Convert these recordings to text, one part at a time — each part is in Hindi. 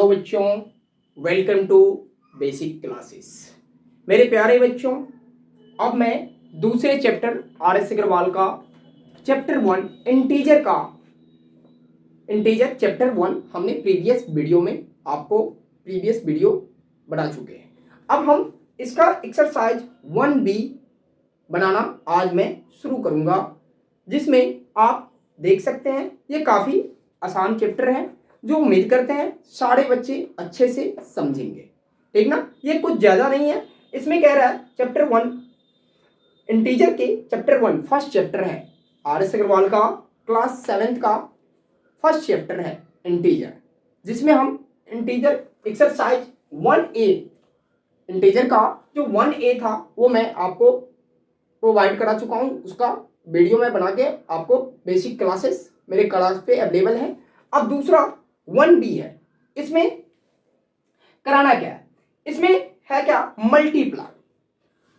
हेलो बच्चों, वेलकम टू बेसिक क्लासेस। मेरे प्यारे बच्चों, अब मैं दूसरे चैप्टर आर एस अग्रवाल का चैप्टर 1 इंटीजर चैप्टर 1 हमने प्रीवियस वीडियो बना चुके हैं। अब हम इसका एक्सरसाइज 1B बनाना आज मैं शुरू करूंगा, जिसमें आप देख सकते हैं ये काफ़ी आसान चैप्टर है जो उम्मीद करते हैं सारे बच्चे अच्छे से समझेंगे। ठीक ना, ये कुछ ज़्यादा नहीं है। इसमें कह रहा है चैप्टर 1 इंटीजर के चैप्टर 1 फर्स्ट चैप्टर है, आर एस अग्रवाल का क्लास 7th का फर्स्ट चैप्टर है इंटीजर, जिसमें हम इंटीजर एक्सरसाइज 1A इंटीजर का जो 1A था वो मैं आपको प्रोवाइड करा चुका हूँ। उसका वीडियो मैं बना के आपको बेसिक क्लासेस मेरे क्लास पे अवेलेबल है। अब दूसरा 1B है, इसमें कराना क्या है, इसमें है क्या, मल्टीप्लाई।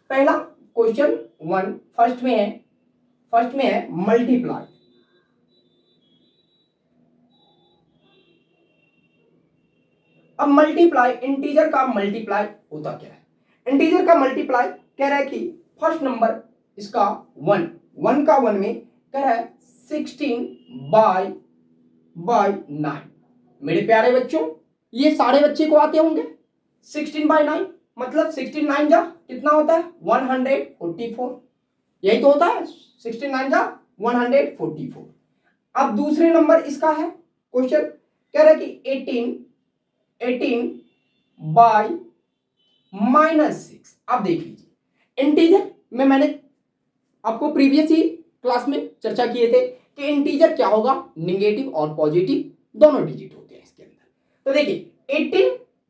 पहला क्वेश्चन 1 फर्स्ट में है मल्टीप्लाई। अब मल्टीप्लाई, इंटीजर का मल्टीप्लाई होता क्या है? इंटीजर का मल्टीप्लाई कह रहा है कि फर्स्ट नंबर इसका 1 का 1 में कह रहा है 16 बाय 9। मेरे प्यारे बच्चों, ये सारे बच्चे को आते होंगे। 16 बाय 9 मतलब 16 9 जा कितना होता है, 144। यही तो होता है, 16 9 जा 144। अब दूसरे नंबर इसका है, क्वेश्चन कह रहा है कि 18 बाय -6। अब देख लीजिए, इंटीजर में मैंने आपको प्रीवियस ही क्लास में चर्चा किए थे कि इंटीजर क्या होगा, निगेटिव और पॉजिटिव दोनों डिजिट होते हैं इसके अंदर। तो देखिए 18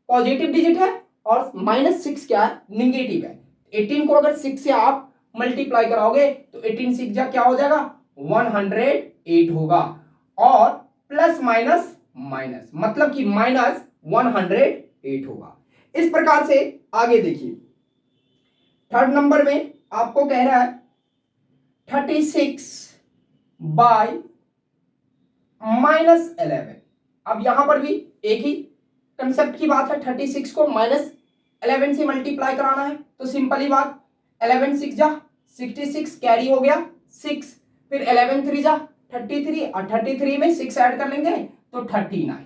पॉजिटिव डिजिट है और -6 क्या है, निगेटिव है। 18 को अगर 6 से आप मल्टीप्लाई कराओगे तो 18 6 जा क्या हो जाएगा, 108 होगा, और प्लस माइनस माइनस मतलब कि -108 होगा। इस प्रकार से आगे देखिए, थर्ड नंबर में आपको कह रहा है 36 बाय -11। अब यहां पर भी एक ही कंसेप्ट की बात है, 36 को -11 से मल्टीप्लाई कराना है। तो सिंपल ही बात, 11 6 जा 66 कैरी हो गया 6, फिर 11 3 जा 33 और 33 में 6 ऐड कर लेंगे तो 39,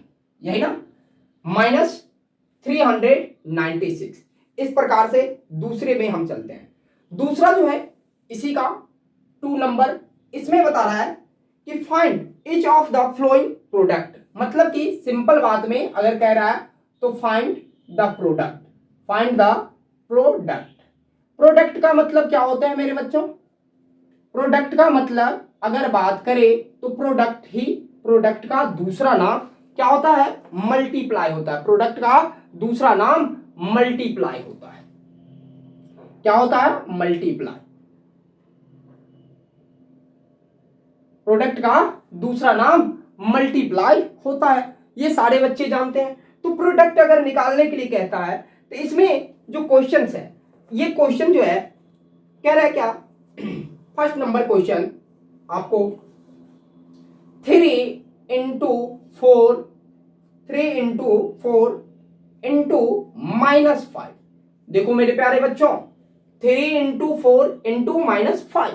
यही ना, -396। इस प्रकार से दूसरे में हम चलते हैं। दूसरा जो है इसी का 2 नंबर, इसमें बता रहा है कि find each of the flowing product. मतलब कि सिंपल बात में अगर कह रहा है तो फाइंड द प्रोडक्ट। प्रोडक्ट का मतलब क्या होता है मेरे बच्चों? प्रोडक्ट का मतलब अगर बात करें तो प्रोडक्ट का दूसरा नाम क्या होता है, मल्टीप्लाई होता है। प्रोडक्ट का दूसरा नाम मल्टीप्लाई होता है। क्या होता है, मल्टीप्लाई। प्रोडक्ट का दूसरा नाम मल्टीप्लाई होता है, ये सारे बच्चे जानते हैं। तो प्रोडक्ट अगर निकालने के लिए कहता है तो इसमें जो क्वेश्चन है, ये क्वेश्चन जो है कह रहा है क्या, फर्स्ट नंबर क्वेश्चन आपको 3 इंटू 4 इंटू -5। देखो मेरे प्यारे बच्चों, 3 इंटू 4 इंटू -5,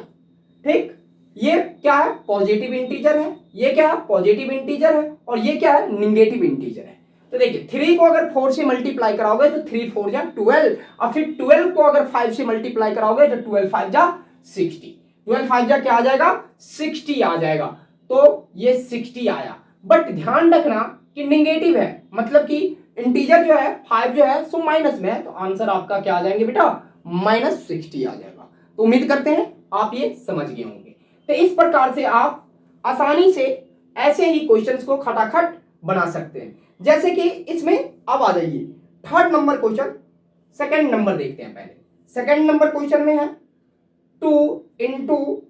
ठीक, ये क्या है, पॉजिटिव इंटीजर है, ये क्या है, पॉजिटिव इंटीजर है, और ये क्या है, निगेटिव इंटीजर है। तो देखिए 3 को अगर 4 से मल्टीप्लाई कराओगे तो 3 4 जा 12, और फिर 12 को अगर 5 से मल्टीप्लाई कराओगे तो 12 5 जा 60, 12 5 जा क्या आ जाएगा, 60 आ जाएगा। तो ये 60 आया, बट ध्यान रखना कि निगेटिव है, मतलब कि इंटीजर जो है 5 जो है सो माइनस में है, तो आंसर आपका क्या आ जाएंगे बेटा, -60 आ जाएगा। तो उम्मीद करते हैं आप ये समझ गए होंगे। तो इस प्रकार से आप आसानी से ऐसे ही क्वेश्चंस को खटाखट बना सकते हैं। जैसे कि इसमें अब आ जाइए third number question, second number देखते हैं। पहले सेकंड नंबर क्वेश्चन में है 2 इंटू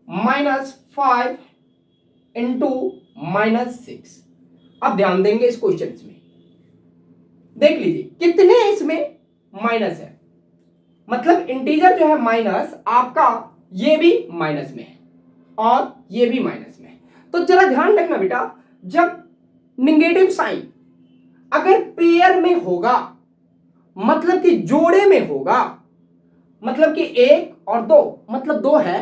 -5 इंटू -6। अब ध्यान देंगे इस क्वेश्चन में, देख लीजिए कितने इसमें माइनस है, मतलब इंटीजर जो है माइनस आपका ये भी माइनस में है और ये भी माइनस में है। तो जरा ध्यान रखना बेटा, जब निगेटिव साइन अगर पेयर में होगा मतलब कि जोड़े में होगा, मतलब कि 1 और 2 मतलब 2 है,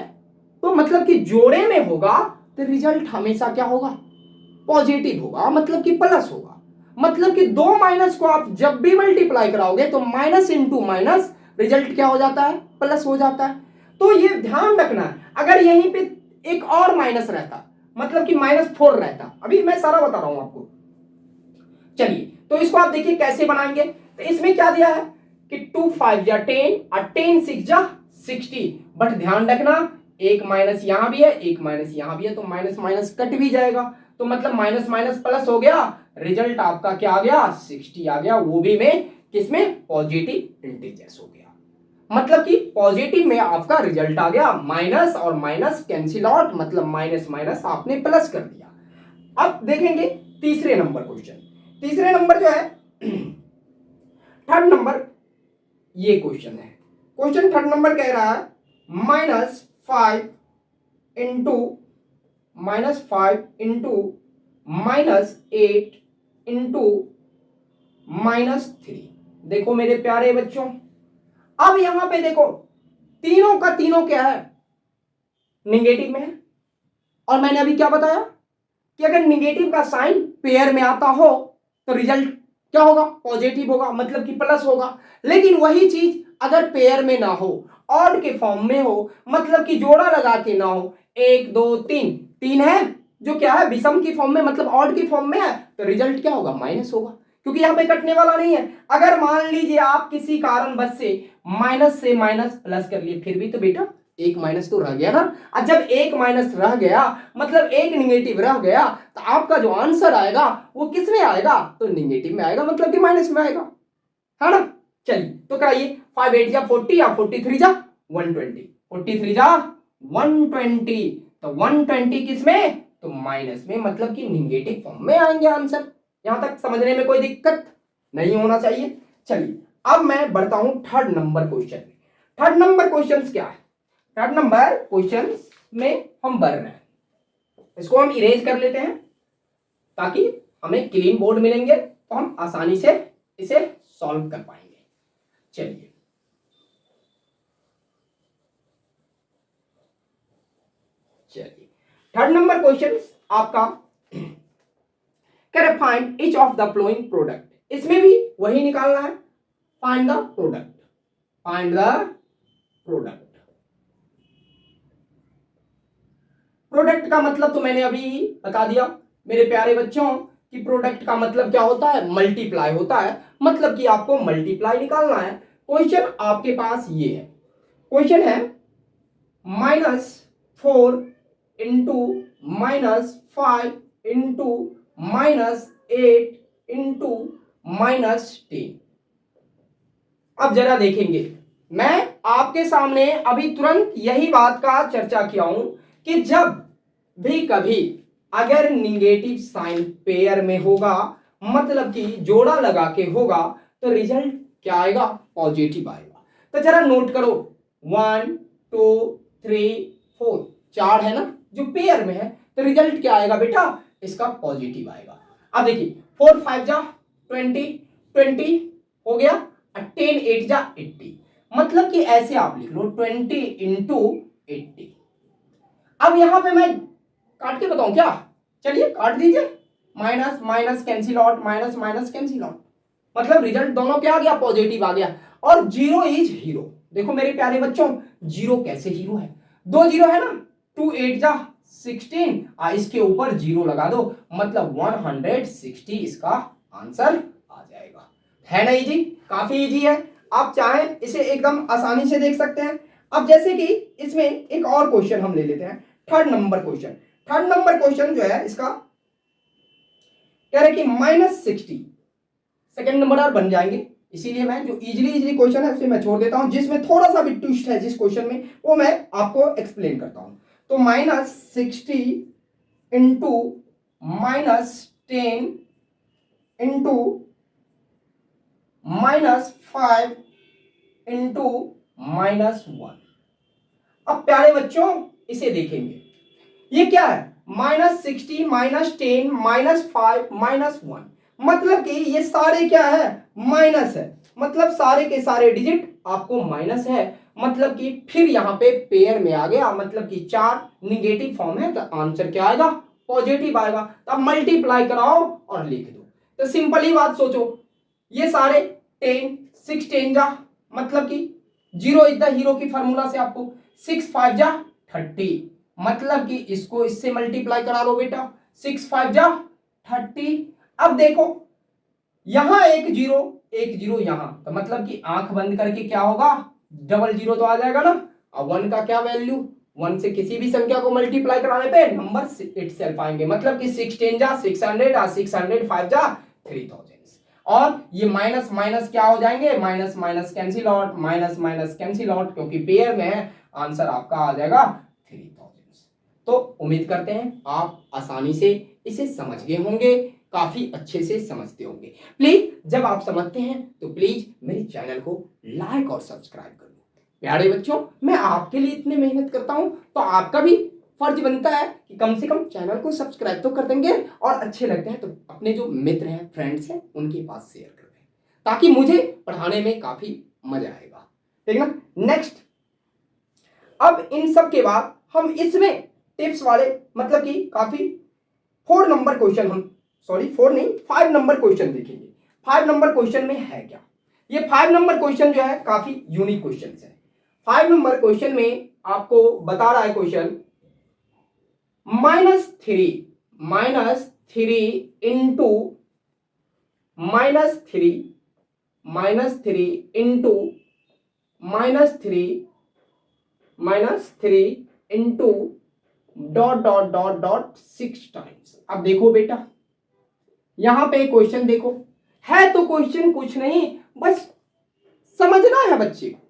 तो मतलब कि जोड़े में होगा तो रिजल्ट हमेशा क्या होगा, पॉजिटिव होगा, मतलब कि प्लस होगा। मतलब कि 2 माइनस को आप जब भी मल्टीप्लाई कराओगे तो माइनस इंटू माइनस रिजल्ट क्या हो जाता है, प्लस हो जाता है। तो ये ध्यान रखना है, अगर यहीं पे एक और माइनस रहता मतलब कि -4 रहता, अभी मैं सारा बता रहा हूं आपको। चलिए तो इसको आप देखिए कैसे बनाएंगे। तो इसमें क्या दिया है कि 2 5 जा 10 और 10 6 जा 60, बट ध्यान रखना एक माइनस यहां भी है, एक माइनस यहां भी है, तो माइनस माइनस कट भी जाएगा, तो मतलब माइनस माइनस प्लस हो गया, रिजल्ट आपका क्या आ गया, 60 आ गया, वो भी में किसमें, पॉजिटिव इंटीजर्स हो गया। मतलब कि पॉजिटिव में आपका रिजल्ट आ गया, माइनस और माइनस कैंसिल आउट, मतलब माइनस माइनस आपने प्लस कर दिया। अब देखेंगे तीसरे नंबर क्वेश्चन। तीसरे नंबर जो है थर्ड नंबर ये क्वेश्चन है। क्वेश्चन थर्ड नंबर कह रहा है -5 इंटू -8 इंटू -3। देखो मेरे प्यारे बच्चों, अब यहां पे देखो तीनों का तीनों क्या है, निगेटिव में है। और मैंने अभी क्या बताया कि अगर निगेटिव का साइन पेयर में आता हो तो रिजल्ट क्या होगा, पॉजिटिव होगा, मतलब कि प्लस होगा। लेकिन वही चीज अगर पेयर में ना हो, ऑड के फॉर्म में हो, मतलब कि जोड़ा लगा के ना हो, 1 2 3 3 है जो क्या है विषम की फॉर्म में, मतलब ऑड की फॉर्म में है, तो रिजल्ट क्या होगा, माइनस होगा, क्योंकि यहां पे कटने वाला नहीं है। अगर मान लीजिए आप किसी कारणवश से माइनस प्लस कर लिए, फिर भी तो बेटा एक माइनस तो रह गया ना। और जब एक माइनस रह गया मतलब एक निगेटिव रह गया, तो आपका जो आंसर आएगा वो किस में आएगा, तो निगेटिव में आएगा, मतलब कि माइनस में आएगा, है ना। चलिए तो कराइए, 5 8 जा 40 या 43 जा 120, 43 जा 120, तो 120 किस में, तो माइनस में, मतलब कि निगेटिव फॉर्म में आएंगे आंसर। यहां तक समझने में कोई दिक्कत नहीं होना चाहिए। चलिए अब मैं बढ़ता हूं third number question. Third number question क्या है, थर्ड नंबर क्वेश्चन में हम बढ़ रहे हैं, इसको हम इरेज कर लेते हैं ताकि हमें क्लीन बोर्ड मिलेंगे तो हम आसानी से इसे सॉल्व कर पाएंगे। चलिए चलिए थर्ड नंबर क्वेश्चन आपका कह रहे find each of the flowing product, इसमें भी वही निकालना है, find the product, find the product. Product का मतलब तो मैंने अभी बता दिया मेरे प्यारे बच्चों कि प्रोडक्ट का मतलब क्या होता है, मल्टीप्लाई होता है, मतलब कि आपको मल्टीप्लाई निकालना है। क्वेश्चन आपके पास ये है, क्वेश्चन है -4 इंटू -5 इंटू -8 इंटू -10। अब जरा देखेंगे, मैं आपके सामने अभी तुरंत यही बात का चर्चा किया हूं कि जब भी कभी अगर निगेटिव साइन पेयर में होगा, मतलब कि जोड़ा लगा के होगा, तो रिजल्ट क्या आएगा, पॉजिटिव आएगा। तो जरा नोट करो 1 2 3 4, 4 है ना जो पेयर में है, तो रिजल्ट क्या आएगा बेटा, इसका पॉजिटिव आएगा। अब देखिए 4 5 जा 20, 20 हो गया, 10 8 जा 80, मतलब कि ऐसे आप लिख लो 20 इंटू 80। अब यहां पे मैं काट के बताऊं क्या, चलिए काट दीजिए, minus minus cancel out, minus minus cancel out, मतलब रिजल्ट दोनों क्या आ गया, पॉजिटिव आ गया। और जीरो इज हीरो, देखो मेरे प्यारे बच्चों जीरो कैसे हीरो है, 2 जीरो है ना, 2 8 जा 16, इसके ऊपर जीरो लगा दो, मतलब 160 इसका आंसर आ जाएगा। है ना इजी, काफी इजी है, आप चाहें इसे एकदम आसानी से देख सकते हैं। अब जैसे कि इसमें एक और क्वेश्चन हम ले लेते हैं, third number question. Third number question जो है इसका कह रहे कि -60, सेकंड नंबर और बन जाएंगे, इसीलिए मैं जो इजीली इजीली क्वेश्चन है उसे मैं छोड़ देता हूं, जिसमें थोड़ा सा भी ट्विस्ट है जिस क्वेश्चन में वो मैं आपको एक्सप्लेन करता हूं। तो -60 इंटू -10 इंटू -5 इंटू -1। अब प्यारे बच्चों इसे देखेंगे, ये क्या है, -60 -10 -5 -1, मतलब कि ये सारे क्या है, माइनस है, मतलब सारे के सारे डिजिट आपको माइनस है, मतलब कि फिर यहाँ पे पेयर में आ गया, मतलब कि 4 निगेटिव फॉर्म है, तो आंसर क्या आएगा, पॉजिटिव आएगा। तो अब मल्टीप्लाई कराओ और लिख दो। तो सिंपल ही बात सोचो, ये सारे 10 6 10 जा, मतलब कि 0 इज द हीरो की फार्मूला से आपको 6 5 जा 30, मतलब कि इसको इससे मल्टीप्लाई करा लो बेटा, 6 5 जा 30। अब देखो यहां एक जीरो यहां, तो मतलब कि आंख बंद करके क्या होगा, डबल जीरो तो आ जाएगा ना। अब 1 का क्या वैल्यू, 1 से किसी भी संख्या को मल्टीप्लाई कराने पे नंबर इटसेल्फ आएंगे, मतलब कि 6 10 जा 600 और 600 5 जा 3000, और ये माइनस माइनस क्या हो जाएंगे, minus minus cancel out, minus minus cancel out, क्योंकि पेयर में है, आंसर आपका आ जाएगा 3000। तो उम्मीद करते हैं आप आसानी से इसे समझ गए होंगे, काफी अच्छे से समझते होंगे। प्लीज जब आप समझते हैं तो प्लीज मेरे चैनल को लाइक और सब्सक्राइब कर दो। प्यारे बच्चों, मैं आपके लिए इतनी मेहनत करता हूं, तो आपका भी फर्ज बनता है कि कम से कम चैनल को सब्सक्राइब तो कर देंगे, और अच्छे लगते हैं तो अपने जो मित्र हैं, फ्रेंड्स हैं, उनके पास शेयर कर दें, ताकि मुझे पढ़ाने में काफी मजा आएगा, ठीक ना। नेक्स्ट, अब इन सब के बाद हम इसमें टिप्स वाले, मतलब कि काफी 4 नंबर क्वेश्चन, हम सॉरी 4 नहीं 5 नंबर क्वेश्चन देखेंगे। 5 नंबर क्वेश्चन में है क्या, ये 5 नंबर क्वेश्चन जो है काफी यूनिक क्वेश्चन है। 5 नंबर क्वेश्चन में आपको बता रहा है question, -3 into -3 into -3 into dot dot dot dot 6 times. अब देखो बेटा, यहां पे क्वेश्चन देखो, है तो क्वेश्चन कुछ नहीं, बस समझना है बच्चे को।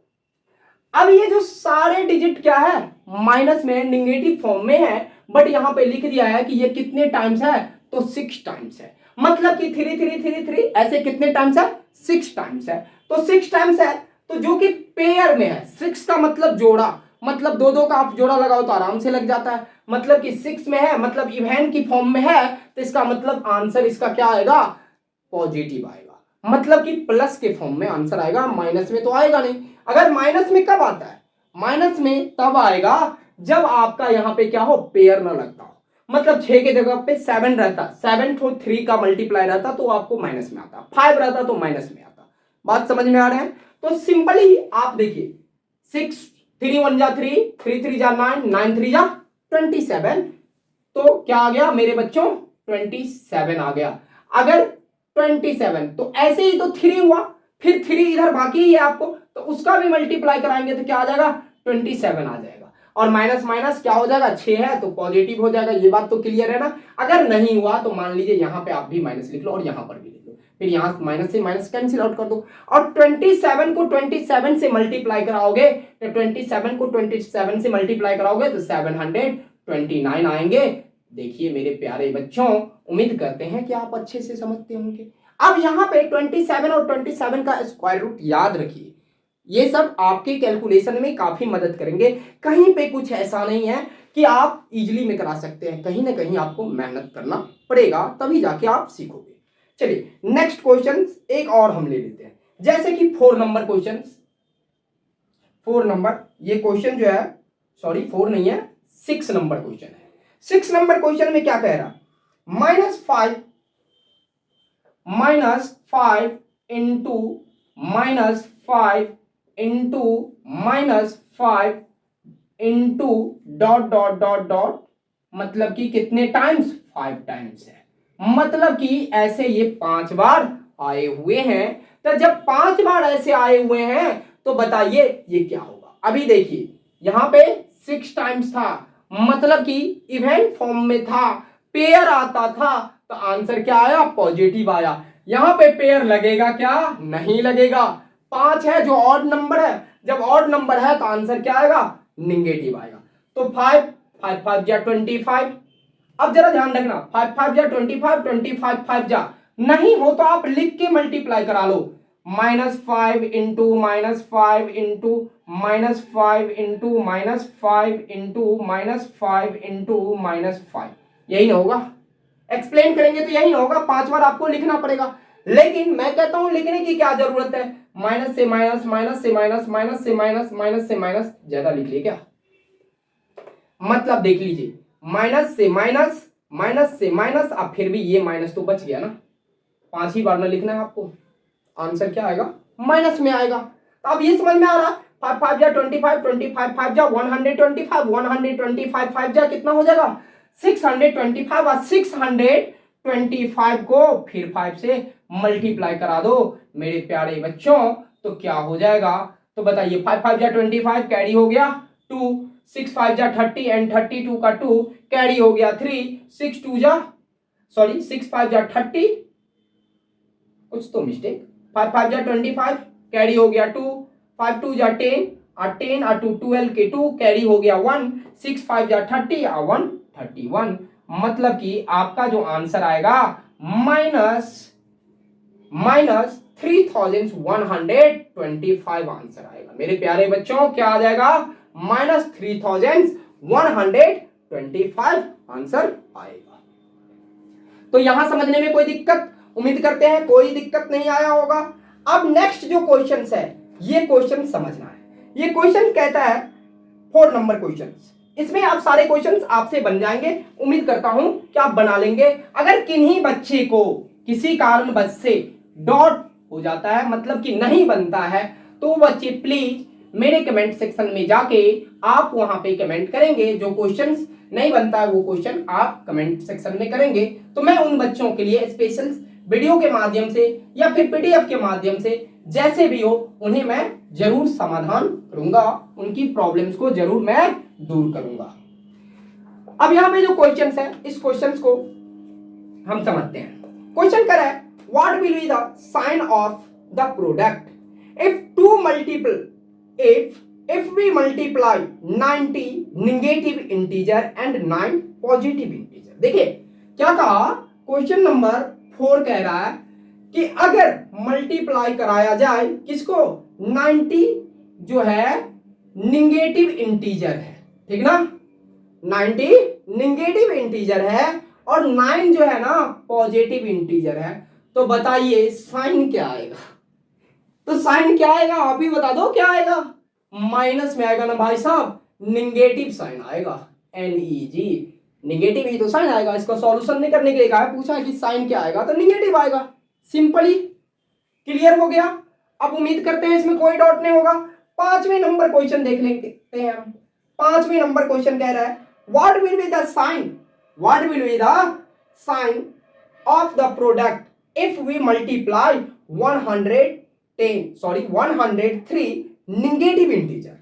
अब ये जो सारे डिजिट क्या है, माइनस में, निगेटिव फॉर्म में है, बट यहां पे लिख दिया है कि ये कितने टाइम्स है, तो 6 टाइम्स है, मतलब कि 3 3 3 3 ऐसे कितने टाइम्स है, 6 टाइम्स है। तो 6 टाइम्स है, तो जो कि पेयर में है, 6 का मतलब जोड़ा, मतलब दो दो का आप जोड़ा लगाओ तो आराम से लग जाता है, मतलब कि 6 में है, मतलब इवेन की फॉर्म में है, तो इसका मतलब आंसर इसका क्या आएगा, पॉजिटिव आएगा, मतलब कि प्लस के फॉर्म में आंसर आएगा, माइनस में तो आएगा नहीं। अगर माइनस में कब आता है, माइनस में तब आएगा जब आपका यहां पे क्या हो, पेयर ना लगता हो, मतलब 6 के जगह पे 7 रहता, 7 को 3 का मल्टीप्लाई रहता तो आपको माइनस में आता, 5 रहता तो माइनस में आता। बात समझ में आ रहे हैं। तो सिंपली आप देखिए, 6 3 1 जा 3 3 3 जा 9 9 3 जा 27, तो क्या आ गया मेरे बच्चों, 27 आ गया। अगर 27, तो ऐसे ही तो 3 हुआ, फिर 3 इधर बाकी ही है आपको, तो उसका भी मल्टीप्लाई कराएंगे तो क्या आ जाएगा, 27 आ जाएगा, और माइनस माइनस क्या हो जाएगा, 6 है तो पॉजिटिव हो जाएगा। ये बात तो क्लियर है ना। अगर नहीं हुआ तो मान लीजिए यहां पे आप भी माइनस लिख लो और यहां पर भी लिख लो, फिर यहां माइनस से माइनस कैंसिल आउट कर दो, और 27 को 27 से मल्टीप्लाई कराओगे, तो 27 को 27 से मल्टीप्लाई कराओगे तो 729 आएंगे। देखिए मेरे प्यारे बच्चों, उम्मीद करते हैं कि आप अच्छे से समझते होंगे। अब यहां पे 27 और 27 का स्क्वायर रूट याद रखिए, ये सब आपके कैलकुलेशन में काफी मदद करेंगे। कहीं पे कुछ ऐसा नहीं है कि आप इजीली में करा सकते हैं, कहीं ना कहीं आपको मेहनत करना पड़ेगा, तभी जाके आप सीखोगे। चलिए नेक्स्ट क्वेश्चन एक और हम ले लेते हैं, जैसे कि 4 नंबर क्वेश्चन। 4 नंबर ये क्वेश्चन जो है, सॉरी 4 नहीं है, 6 नंबर क्वेश्चन है। 6 नंबर क्वेश्चन में क्या कह रहा, -5 into -5 into dot dot dot dot, मतलब कि कितने टाइम्स, 5 टाइम्स है, मतलब कि ऐसे ये 5 बार आए हुए हैं। तो जब 5 बार ऐसे आए हुए हैं तो बताइए ये क्या होगा। अभी देखिए यहां पे 6 टाइम्स था, मतलब कि इवेंट फॉर्म में था, पेयर आता था, तो आंसर क्या आया, पॉजिटिव आया। यहां पे पेयर लगेगा क्या, नहीं लगेगा, 5 है जो ऑड नंबर है, जब ऑड नंबर है तो आंसर क्या आएगा, निगेटिव आएगा। तो 5 5 5 जा 25। अब जरा ध्यान रखना, 5 5 जा 25, 25 5 जा, नहीं हो तो आप लिख के मल्टीप्लाई करा लो, -5 into -5 into -5 into -5 into -5 into -5, यही ना होगा। एक्सप्लेन करेंगे तो यही होगा, 5 बार आपको लिखना पड़ेगा। लेकिन मैं कहता हूं लिखने की क्या जरूरत है, माइनस से माइनस, माइनस से माइनस, माइनस से माइनस, माइनस से माइनस, ज्यादा लिख लिए क्या? मतलब देख लीजिए, माइनस से माइनस, माइनस से माइनस, अब फिर भी ये माइनस तो बच गया ना, 5 ही बार में लिखना है आपको, आंसर क्या आएगा? माइनस में आएगा। तो अब ये समझ में आ रहा, 5 5 जा 25, 25 5 जा 125, 125 5 जा कितना हो जाएगा? 625, और 625 को फिर 5 से मल्टीप्लाई करा दो मेरे प्यारे बच्चों, तो क्या हो जाएगा? तो बताइए, 5 5 जा 25 कैरी हो गया 2, 6 5 जा 30 एंड 32 का 2 कैरी हो गया 3, 6 2 जा, सॉरी 6 5 जा 30, कुछ तो मिस्टेक, 5 5 जा 25 कैरी हो गया 2, 5 2 जा 10, और 10 और 2 12 के 2 कैरी हो गया 1, 6 5 जा 30 और 1 31। मतलब कि आपका जो आंसर आएगा माइनस 3125 आंसर आएगा मेरे प्यारे बच्चों। क्या आ जाएगा? माइनस 3125 आंसर आएगा। तो यहां समझने में कोई दिक्कत, उम्मीद करते हैं कोई दिक्कत नहीं आया होगा। अब नेक्स्ट जो क्वेश्चन है, ये क्वेश्चन समझना है। ये क्वेश्चन कहता है 4 नंबर क्वेश्चन, इसमें आप सारे क्वेश्चंस आपसे बन जाएंगे, उम्मीद करता हूं कि आप बना लेंगे। अगर किन्हीं बच्चे को किसी कारणवश से डॉट हो जाता है, मतलब कि नहीं बनता है, तो बच्चे प्लीज मेरे कमेंट सेक्शन में जाके आप वहां पे कमेंट करेंगे। जो क्वेश्चंस नहीं बनता है वो क्वेश्चन आप कमेंट सेक्शन में करेंगे, तो मैं उन बच्चों के लिए स्पेशल वीडियो के माध्यम से या फिर पीडीएफ के माध्यम से जैसे भी हो उन्हें मैं जरूर समाधान करूंगा, उनकी प्रॉब्लम्स को जरूर मैं दूर करूंगा। अब यहां पे जो क्वेश्चंस है, इस क्वेश्चंस को हम समझते हैं। क्वेश्चन कर रहा है, what will be the sign of the product if we multiply 90 negative integer and 9 positive integer. देखिए क्या कहा, क्वेश्चन नंबर 4 कह रहा है कि अगर मल्टीप्लाई कराया जाए किसको, 90 जो है नेगेटिव इंटीजर है, ठीक ना, 90 नेगेटिव इंटीजर है और 9 जो है ना पॉजिटिव इंटीजर है, तो बताइए साइन क्या आएगा? तो साइन क्या आएगा आप ही बता दो, क्या आएगा? माइनस में आएगा ना भाई साहब, नेगेटिव साइन आएगा, NEG, नेगेटिव ही तो साइन आएगा। इसका सॉल्यूशन नहीं करने के लिए कहा है, पूछा है कि साइन क्या आएगा, तो नेगेटिव आएगा। सिंपली क्लियर हो गया। अब उम्मीद करते हैं इसमें कोई डाउट नहीं होगा। 5वें नंबर क्वेश्चन देख लेते हैं हम। 5वें नंबर क्वेश्चन कह रहा है, what will be the sign of the product if we multiply 103 negative integer.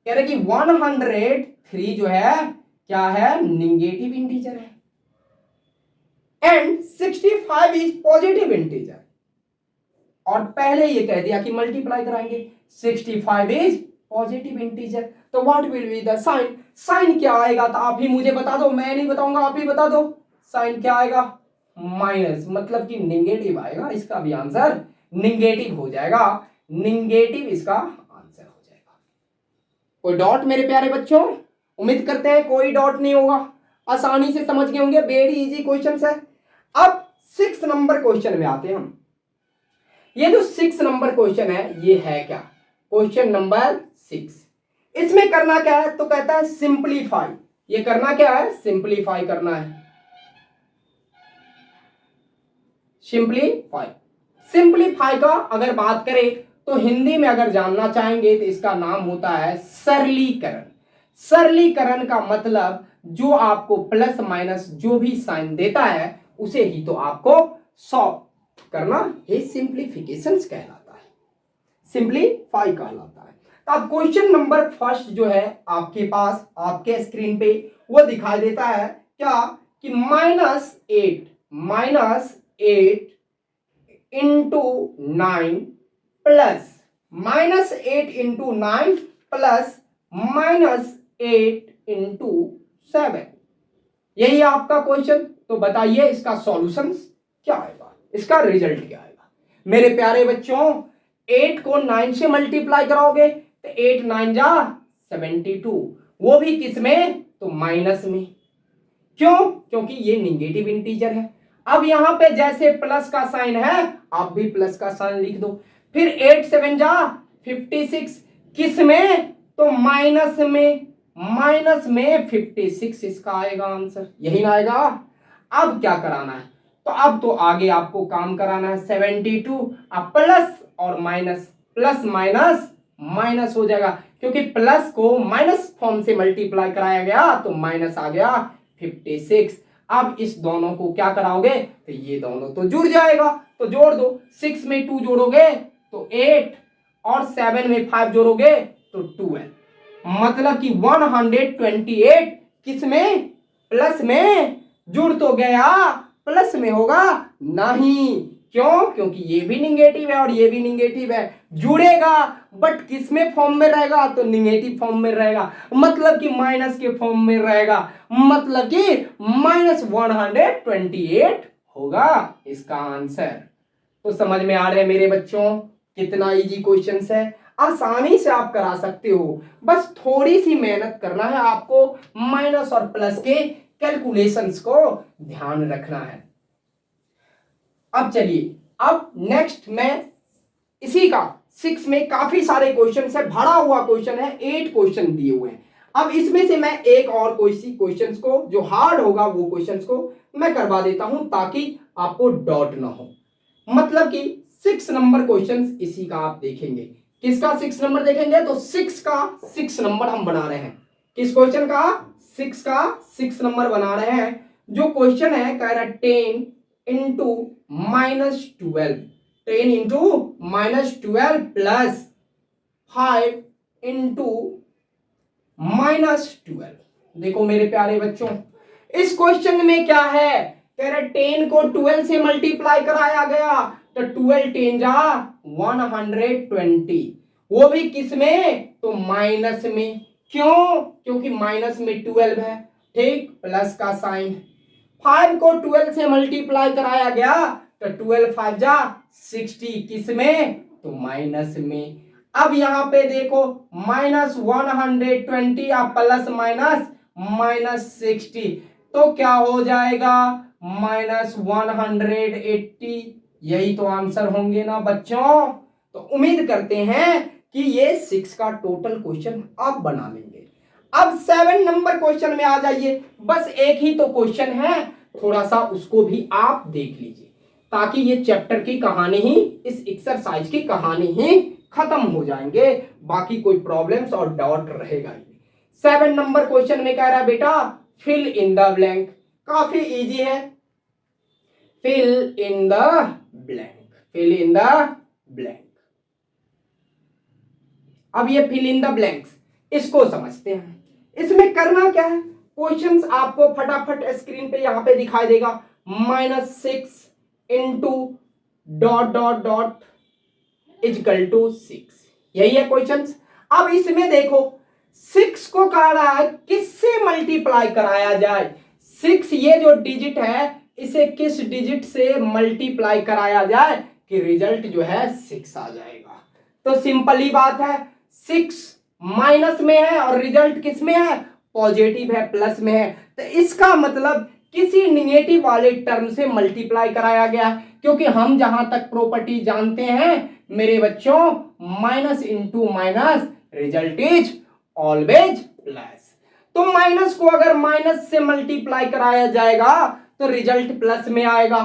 कह रहे कि 103 जो है क्या है, नेगेटिव इंटीजर है, एंड 65 इज पॉजिटिव इंटीजर। और पहले ये कह दिया कि मल्टीप्लाई कराएंगे, 65 इज पॉजिटिव इंटीजर, तो what will be the sign? Sign क्या आएगा तो आप ही मुझे बता दो, मैं नहीं बताऊंगा, आप ही बता दो। साइन क्या आएगा? माइनस, मतलब कि नेगेटिव आएगा। इसका भी आंसर नेगेटिव हो जाएगा, नेगेटिव इसका आंसर हो जाएगा। कोई डॉट मेरे प्यारे बच्चों? उम्मीद करते हैं कोई डॉट नहीं होगा, आसानी से समझ गए होंगे, वेरी इजी क्वेश्चन है। अब 6 नंबर क्वेश्चन में आते हैं हम। ये जो 6 नंबर क्वेश्चन है, ये है क्या? Question number 6। इसमें करना क्या है, तो कहता है सिंप्लीफाई। ये करना क्या है? सिंप्लीफाई करना है। सिंप्लीफाई का अगर बात करें तो हिंदी में अगर जानना चाहेंगे तो इसका नाम होता है सरलीकरण। सरलीकरण का मतलब जो आपको प्लस माइनस जो भी साइन देता है उसे ही तो आपको सॉल्व करना, ये सिंप्लीफिकेशन कहलाता है, सिंप्लीफाई कहलाता है। तो अब क्वेश्चन नंबर 1 जो है आपके पास आपके स्क्रीन पे वो दिखाई देता है क्या, कि -8 into 9 plus -8 into 9 plus -8 into 7, यही आपका क्वेश्चन। तो बताइए इसका सॉल्यूशन क्या आएगा, इसका रिजल्ट क्या आएगा? मेरे प्यारे बच्चों 8 को 9 से मल्टीप्लाई कराओगे तो 8 9 जा 72, वो भी किस में, तो माइनस में। क्यों? क्योंकि ये निगेटिव इंटीजर है। अब यहां पे जैसे प्लस का साइन है आप भी प्लस का साइन लिख दो। फिर 8 7 जा 56, किस में? तो माइनस में, माइनस में 56 इसका आएगा आंसर, यही ना आएगा। अब क्या कराना है? तो अब तो आगे आपको काम कराना है 72, अब प्लस और माइनस, प्लस माइनस माइनस हो जाएगा, क्योंकि प्लस को माइनस फॉर्म से मल्टीप्लाई कराया गया तो माइनस आ गया 56। अब इस दोनों को क्या कराओगे? तो ये दोनों तो जुड़ जाएगा, तो जोड़ दो। 6 में 2 जोड़ोगे तो 8 और 7 में 5 जोड़ोगे तो 12, मतलब कि 128 किस में? प्लस में। जुड़ तो गया, प्लस में होगा नहीं। क्यों? क्योंकि ये भी निगेटिव है और ये भी निगेटिव है। जुड़ेगा बट किस में फॉर्म में रहेगा? तो निगेटिव फॉर्म में रहेगा, मतलब कि माइनस के फॉर्म में रहेगा, मतलब कि -128 होगा इसका आंसर। तो समझ में आ रहे हैं मेरे बच्चों कितना इजी क्वेश्चन है, आसानी से आप करा सकते हो, बस थोड़ी सी मेहनत करना है आपको, माइनस और प्लस के कैलकुलेशंस को ध्यान रखना है। अब चलिए, अब नेक्स्ट मैं इसी का 6 में काफी सारे क्वेश्चन है, भरा हुआ क्वेश्चन है, 8 क्वेश्चन दिए हुए हैं। अब इसमें से मैं एक और कोई सी क्वेश्चंस को जो हार्ड होगा वो क्वेश्चंस को मैं करवा देता हूं ताकि आपको डाउट ना हो। मतलब कि 6 नंबर क्वेश्चंस इसी का आप देखेंगे। किसका 6 नंबर देखेंगे? तो 6 का 6 नंबर हम बना रहे हैं। किस क्वेश्चन का? 6 का 6 नंबर बना रहे हैं। जो क्वेश्चन है कह रहा है 10 इंटू -12, 10 इंटू -12 प्लस 5 इंटू -12। देखो मेरे प्यारे बच्चों, इस क्वेश्चन में क्या है? कह रहे 10 को 12 से मल्टीप्लाई कराया गया तो 12 10 जा 120, वो भी किस में? तो माइनस में। क्यों? क्योंकि माइनस में 12 है, ठीक, प्लस का साइन। 5 को 12 से मल्टीप्लाई कराया गया तो 12 5 जा 60, किस में? तो माइनस में। अब यहां पे देखो -120 या प्लस माइनस -60, तो क्या हो जाएगा? -180। यही तो आंसर होंगे ना बच्चों। तो उम्मीद करते हैं कि ये 6 का टोटल क्वेश्चन आप बना लेंगे। अब 7 नंबर क्वेश्चन में आ जाइए। बस एक ही तो क्वेश्चन है, थोड़ा सा उसको भी आप देख लीजिए ताकि ये चैप्टर की कहानी ही, इस एक्सरसाइज की कहानी ही खत्म हो जाएंगे, बाकी कोई प्रॉब्लम्स और डाउट रहेगा ही। 7 नंबर क्वेश्चन में कह रहा है बेटा फिल इन द ब्लैंक। काफी इजी है, fill in the blank, fill in the blank. अब ये फिल इन द ब्लैंक्स इसको समझते हैं। इसमें करना क्या है? क्वेश्चंस आपको फटाफट स्क्रीन पे यहां पे दिखाई देगा, -6 into dot dot dot equal to 6, यही है क्वेश्चंस। अब इसमें देखो 6 को कह रहा है किससे मल्टीप्लाई कराया जाए। 6 ये जो डिजिट है इसे किस डिजिट से मल्टीप्लाई कराया जाए कि रिजल्ट जो है 6 आ जाएगा। तो सिंपल ही बात है, 6 माइनस में है और रिजल्ट किस में है? पॉजिटिव है, प्लस में है, तो इसका मतलब किसी निगेटिव वाले टर्म से मल्टीप्लाई कराया गया, क्योंकि हम जहां तक प्रॉपर्टी जानते हैं मेरे बच्चों, minus into minus result is always plus. तो माइनस को अगर माइनस से मल्टीप्लाई कराया जाएगा तो रिजल्ट प्लस में आएगा,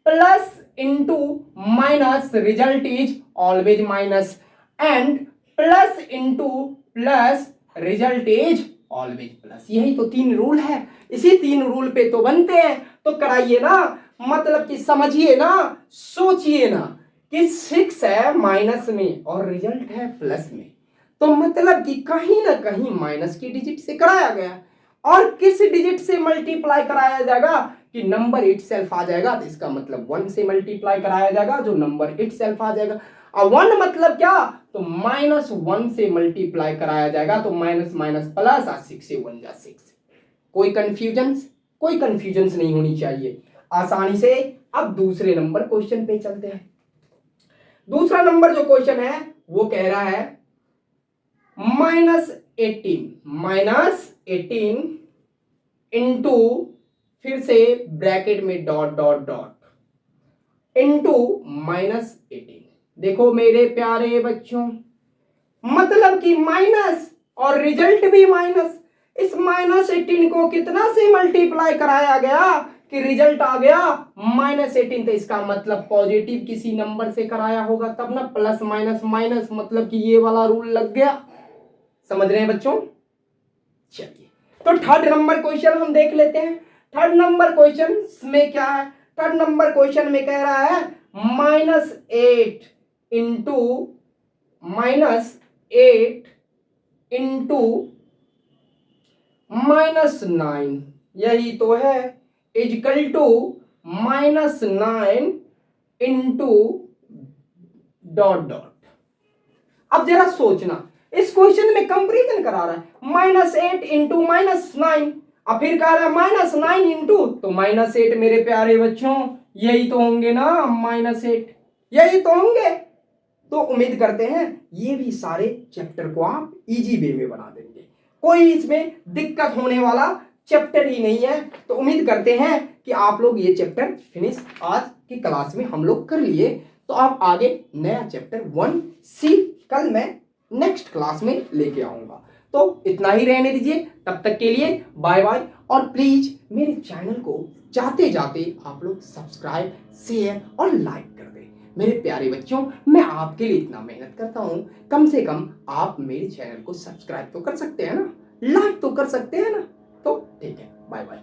plus into minus result is always minus, and plus into plus result is always plus. यही तो 3 रूल है, इसी 3 रूल पे तो बनते हैं। तो कराइए ना, मतलब कि समझिए ना, सोचिए ना कि 6 है माइनस में और रिजल्ट है प्लस में, तो मतलब कि कहीं ना कहीं माइनस की डिजिट से कराया गया, और किस डिजिट से मल्टीप्लाई कराया जाएगा कि नंबर इटसेल्फ आ जाएगा, तो इसका मतलब 1 से मल्टीप्लाई कराया जाएगा जो नंबर इटसेल्फ आ जाएगा। और 1 मतलब क्या? तो -1 से मल्टीप्लाई कराया जाएगा तो माइनस माइनस प्लस, 6 से 1 जा 6। कोई कंफ्यूजन? कोई कंफ्यूजन नहीं होनी चाहिए, आसानी से। अब दूसरे नंबर क्वेश्चन पे चलते हैं। दूसरा नंबर जो क्वेश्चन है वो कह रहा है -18 इंटू फिर से ब्रैकेट में डॉट डॉट डॉट इंटू -18। देखो मेरे प्यारे बच्चों, मतलब कि माइनस और रिजल्ट भी माइनस। इस -18 को कितना से मल्टीप्लाई कराया गया कि रिजल्ट आ गया -18। तो इसका मतलब पॉजिटिव किसी नंबर से कराया होगा तब ना, प्लस माइनस माइनस, मतलब कि ये वाला रूल लग गया। समझ रहे हैं बच्चों? चलिए, तो थर्ड नंबर क्वेश्चन हम देख लेते हैं। थर्ड नंबर क्वेश्चन में क्या है? थर्ड नंबर क्वेश्चन में कह रहा है -8 इंटू -9, यही तो है, equal to -9 into dot dot. अब जरा सोचना, इस क्वेश्चन में कंपैरिजन करा रहा है, -8 इंटू -9, अब फिर कह रहा है -9 इंटू, तो -8 मेरे प्यारे बच्चों यही तो होंगे ना, -8 यही तो होंगे। तो उम्मीद करते हैं ये भी सारे चैप्टर को आप इजी वे में बना देंगे, कोई इसमें दिक्कत होने वाला चैप्टर ही नहीं है। तो उम्मीद करते हैं कि आप लोग ये चैप्टर फिनिश आज की क्लास में हम लोग कर लिए। तो आप आगे नया चैप्टर 1C कल मैं नेक्स्ट क्लास में लेके आऊंगा। तो इतना ही रहने दीजिए, तब तक के लिए बाय बाय। और प्लीज मेरे चैनल को जाते जाते आप लोग सब्सक्राइब, शेयर और लाइक कर दें। मेरे प्यारे बच्चों, मैं आपके लिए इतना मेहनत करता हूं, कम से कम आप मेरे चैनल को सब्सक्राइब तो कर सकते हैं ना, लाइक तो कर सकते हैं ना। तो ठीक है, बाय बाय।